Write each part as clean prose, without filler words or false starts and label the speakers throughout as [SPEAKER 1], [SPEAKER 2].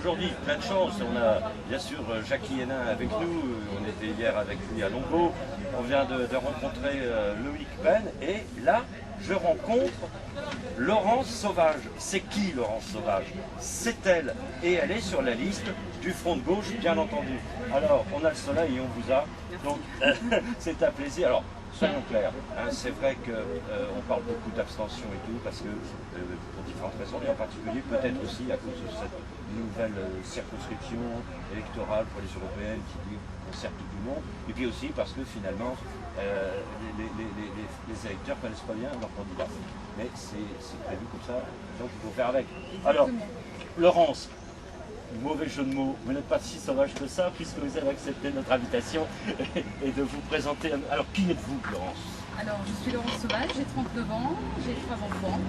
[SPEAKER 1] aujourd'hui, plein de chance. On a bien sûr Jackie Hénin avec nous, on était hier avec lui à Longo. On vient de rencontrer Loïc Ben et là, je rencontre Laurence Sauvage. C'est qui Laurence Sauvage? C'est elle. Et elle est sur la liste du Front de Gauche, bien entendu. Alors, on a le soleil et on vous a. Donc, c'est un plaisir. Alors, soyons clairs, hein, c'est vrai qu'on parle beaucoup d'abstention et tout, parce que pour différentes raisons, et en particulier peut-être aussi à cause de cette nouvelle circonscription électorale pour les européennes qui concerne tout le monde, et puis aussi parce que finalement les électeurs ne connaissent pas bien leur candidat. Mais c'est prévu comme ça, donc il faut faire avec. Alors, Laurence, mauvais jeu de mots, vous n'êtes pas si sauvage que ça, puisque vous avez accepté notre invitation et de vous présenter. Alors, qui êtes-vous, Laurence?
[SPEAKER 2] Alors, je suis Laurence Sauvage, j'ai 39 ans, j'ai 3 enfants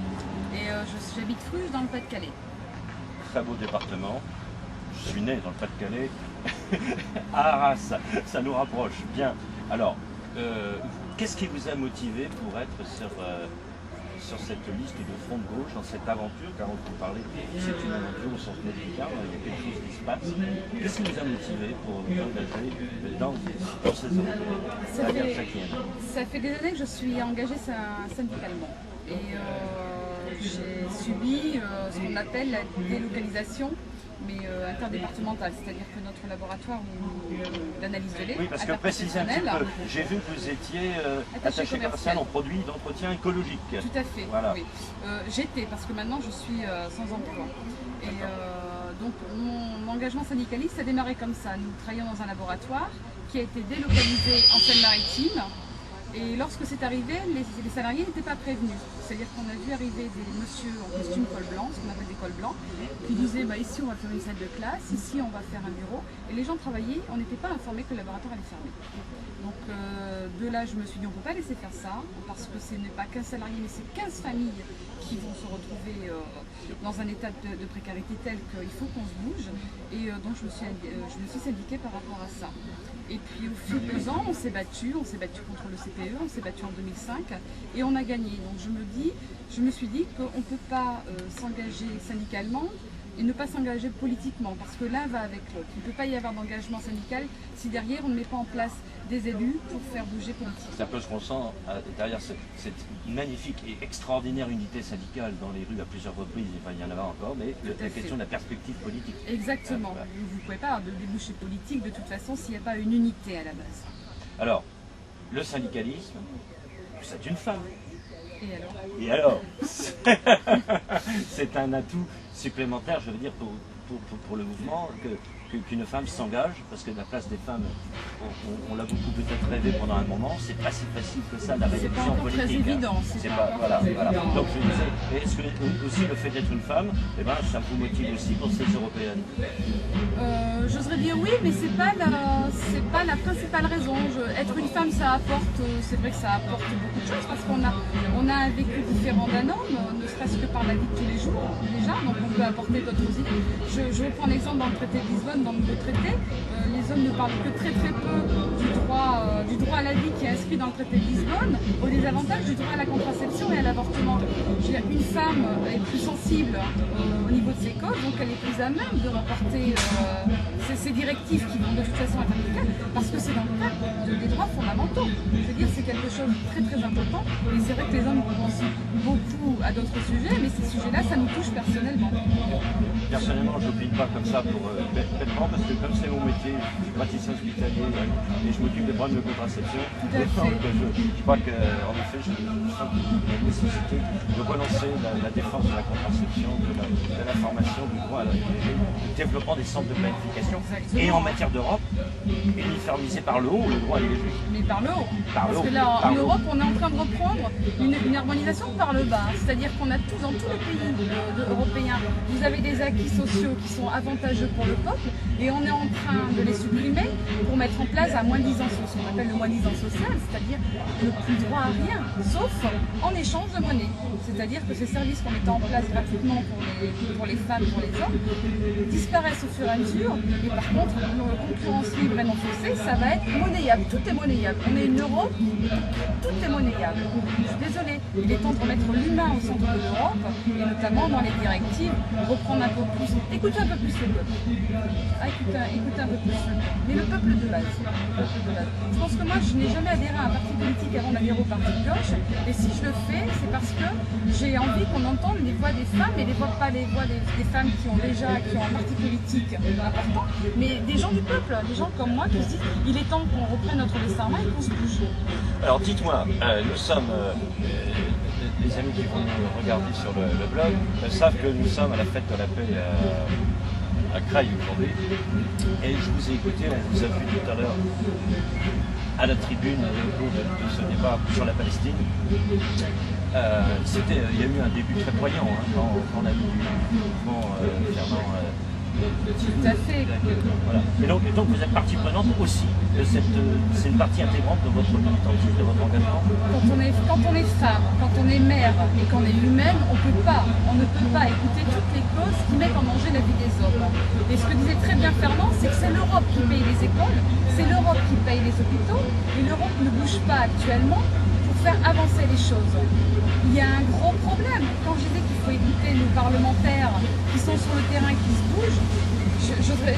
[SPEAKER 2] et j'habite Fruges dans le Pas-de-Calais.
[SPEAKER 1] Très beau département. Je suis né dans le Pas-de-Calais. Ah, ça nous rapproche. Bien. Alors, qu'est-ce qui vous a motivé pour être sur cette liste de Front de Gauche, dans cette aventure, car on peut parler, c'est une aventure au sens médical, il y a quelque chose qui se passe. Qu'est-ce qui vous a motivé pour vous engager dans ces européennes?
[SPEAKER 2] Ça fait des années que je suis engagée syndicalement et j'ai subi ce qu'on appelle la délocalisation, mais interdépartementale, c'est-à-dire que notre laboratoire d'analyse de lait,
[SPEAKER 1] oui, parce que précisez un petit peu, j'ai vu que vous étiez attaché commercial en produits d'entretien écologique.
[SPEAKER 2] Tout à fait, voilà. Oui. J'étais, parce que maintenant je suis sans emploi. Et donc mon engagement syndicaliste a démarré comme ça. Nous travaillions dans un laboratoire qui a été délocalisé en Seine-Maritime. Et lorsque c'est arrivé, les salariés n'étaient pas prévenus. C'est-à-dire qu'on a vu arriver des messieurs en costume col blanc, ce qu'on appelle des cols blancs, qui disaient bah, ici on va faire une salle de classe, ici on va faire un bureau. Et les gens travaillaient, on n'était pas informés que le laboratoire allait fermer. Donc de là, je me suis dit on ne peut pas laisser faire ça, parce que ce n'est pas 15 salariés, mais c'est 15 familles qui vont se retrouver dans un état de précarité tel qu'il faut qu'on se bouge. Et donc je me suis syndiquée par rapport à ça. Et puis au fil des ans, on s'est battu contre le CPE, on s'est battu en 2005 et on a gagné. Donc je me suis dit qu'on ne peut pas s'engager syndicalement et ne pas s'engager politiquement, parce que l'un va avec l'autre. Il ne peut pas y avoir d'engagement syndical si derrière on ne met pas en place des élus pour faire bouger politiquement.
[SPEAKER 1] C'est un peu ce qu'on sent derrière cette magnifique et extraordinaire unité syndicale dans les rues à plusieurs reprises, enfin, il y en avait encore, mais la question de la perspective politique.
[SPEAKER 2] Exactement, vous ne pouvez pas avoir de débouché politique de toute façon s'il n'y a pas une unité à la base.
[SPEAKER 1] Alors, le syndicalisme, c'est une femme.
[SPEAKER 2] Et alors
[SPEAKER 1] c'est un atout supplémentaire, je veux dire, pour le mouvement, qu'une femme s'engage, parce que la place des femmes, on l'a beaucoup peut-être rêvé pendant un moment, c'est pas si facile que ça, la révolution politique.
[SPEAKER 2] C'est pas très évident.
[SPEAKER 1] C'est pas, voilà. Donc je disais, est-ce que aussi le fait d'être une femme, eh ben, ça vous motive aussi pour ces européennes?
[SPEAKER 2] J'oserais dire oui, mais c'est pas la principale raison. Être une femme, ça apporte, c'est vrai que ça apporte beaucoup de choses, parce qu'on a un vécu différent d'un homme, ne serait-ce que par la vie de tous les jours déjà, donc on peut apporter d'autres idées. Je reprends l'exemple dans le traité de Lisbonne, dans le traité, les hommes ne parlent que très peu du droit à la vie qui est inscrit dans le traité de Lisbonne, au désavantage du droit à la contraception et à l'avortement. Une femme est plus sensible au niveau de ses causes, donc elle est plus à même de remporter ces directives qui vont de toute façon être applicables, parce que c'est dans le cadre des droits fondamentaux. Je veux dire, c'est quelque chose de très très important, et c'est vrai que les hommes pensent beaucoup à d'autres sujets, mais ces sujets-là, ça nous touche personnellement.
[SPEAKER 1] Personnellement, je n'opine pas comme ça bêtement, parce que comme c'est mon métier, je suis praticien hospitalier et je m'occupe des problèmes de contraception. Je crois qu'en effet, je sens la nécessité de relancer la défense de la contraception, de l'information, du droit à l'IVG, du développement des centres de planification.
[SPEAKER 2] Exactement.
[SPEAKER 1] Et en matière d'Europe, uniformisé par le haut, le droit à l'IVG.
[SPEAKER 2] Mais par le haut. Parce que là, en Europe, on est en train de reprendre une harmonisation par le bas. C'est-à-dire qu'on a dans tous les pays européens, vous avez des acquis sociaux qui sont avantageux pour le peuple, et on est en train de les supprimer pour mettre en place un moins-disant social, ce qu'on appelle le moins-disant social, c'est-à-dire ne plus droit à rien, sauf en échange de monnaie. C'est-à-dire que ces services qu'on mettait en place gratuitement pour les femmes, pour les hommes, disparaissent au fur et à mesure, et par contre, la concurrence libre et non faussée, ça va être monnayable, tout est monnayable. On est une Europe, tout est monnayable. Je suis désolée, il est temps de remettre l'humain au centre de l'Europe, et notamment dans les directives, reprendre un peu plus, écoutez un peu plus le peuple. Ah, écoutez un peu plus le peuple. Mais le peuple de base. Je pense que moi, je n'ai jamais adhéré à un parti politique avant d'adhérer au parti de gauche. Et si je le fais, c'est parce que j'ai envie qu'on entende les voix des femmes, et pas les voix des femmes qui ont un parti politique important, mais des gens du peuple, des gens comme moi qui se disent il est temps qu'on reprenne notre destin en main et qu'on se bouge.
[SPEAKER 1] Alors dites-moi, nous sommes, les amis qui vont nous regarder sur le blog savent que nous sommes à la fête de la paix à Creil aujourd'hui. Et je vous ai écouté, on vous a vu tout à l'heure à la tribune au cours de ce débat sur la Palestine. Il y a eu un début très poignant quand on a vu du mouvement Fernand.
[SPEAKER 2] Tout à fait.
[SPEAKER 1] Voilà. Et donc vous êtes partie prenante aussi de c'est une partie intégrante de votre militantisme, de votre engagement.
[SPEAKER 2] Quand on est femme, quand on est mère et qu'on est humaine, on ne peut pas écouter toutes les causes qui mettent en danger la vie des hommes. Et ce que disait très bien Fernand, c'est que c'est l'Europe qui paye les écoles, c'est l'Europe qui paye les hôpitaux, et l'Europe ne bouge pas actuellement pour faire avancer les choses. Il y a un gros problème. Quand je dis qu'il faut écouter nos parlementaires qui sont sur le terrain, qui se bougent,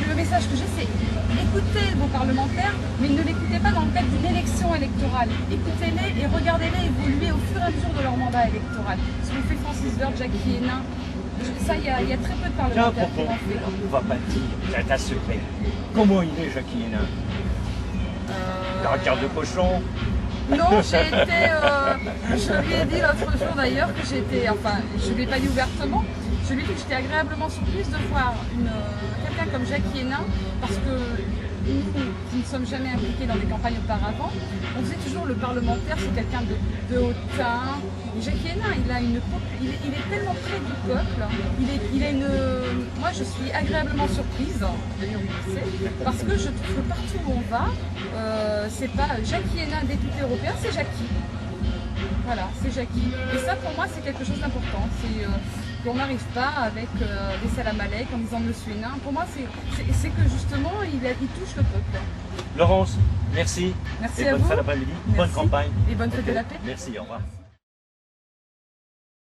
[SPEAKER 2] le message que j'ai, c'est écoutez vos parlementaires, mais ne l'écoutez pas dans le cadre d'une élection électorale. Écoutez-les et regardez-les évoluer au fur et à mesure de leur mandat électoral. Ce qu'on fait Francis Vert, Jackie Hénin, ça, il y a très peu de parlementaires qui l'ont fait.
[SPEAKER 1] On ne va pas dire, c'est un secret. Comment il est, Jackie Hénin? Caractère de cochon?
[SPEAKER 2] Non, j'ai été, je lui ai dit l'autre jour d'ailleurs que j'étais, enfin, je ne lui ai pas dit ouvertement, je lui ai dit que j'étais agréablement surprise de voir quelqu'un comme Jackie Hénin, parce que nous, qui ne sommes jamais impliqués dans des campagnes auparavant, on faisait toujours le parlementaire, c'est quelqu'un de hautain. Et Jackie Hénin, il est tellement près du peuple, moi je suis agréablement surprise, d'ailleurs il le sait, parce que je trouve que partout où on va, c'est pas Jackie Hénin, député européen, c'est Jackie. Voilà, c'est Jackie. Et ça pour moi c'est quelque chose d'important. Qu'on n'arrive pas avec des salam alek en disant Monsieur Hénin. Pour moi c'est que justement il touche le peuple.
[SPEAKER 1] Laurence, merci.
[SPEAKER 2] Merci
[SPEAKER 1] et
[SPEAKER 2] à
[SPEAKER 1] bonne
[SPEAKER 2] vous.
[SPEAKER 1] fin d'après-midi, bonne campagne.
[SPEAKER 2] Et bonne fête de la paix.
[SPEAKER 1] Merci, au revoir.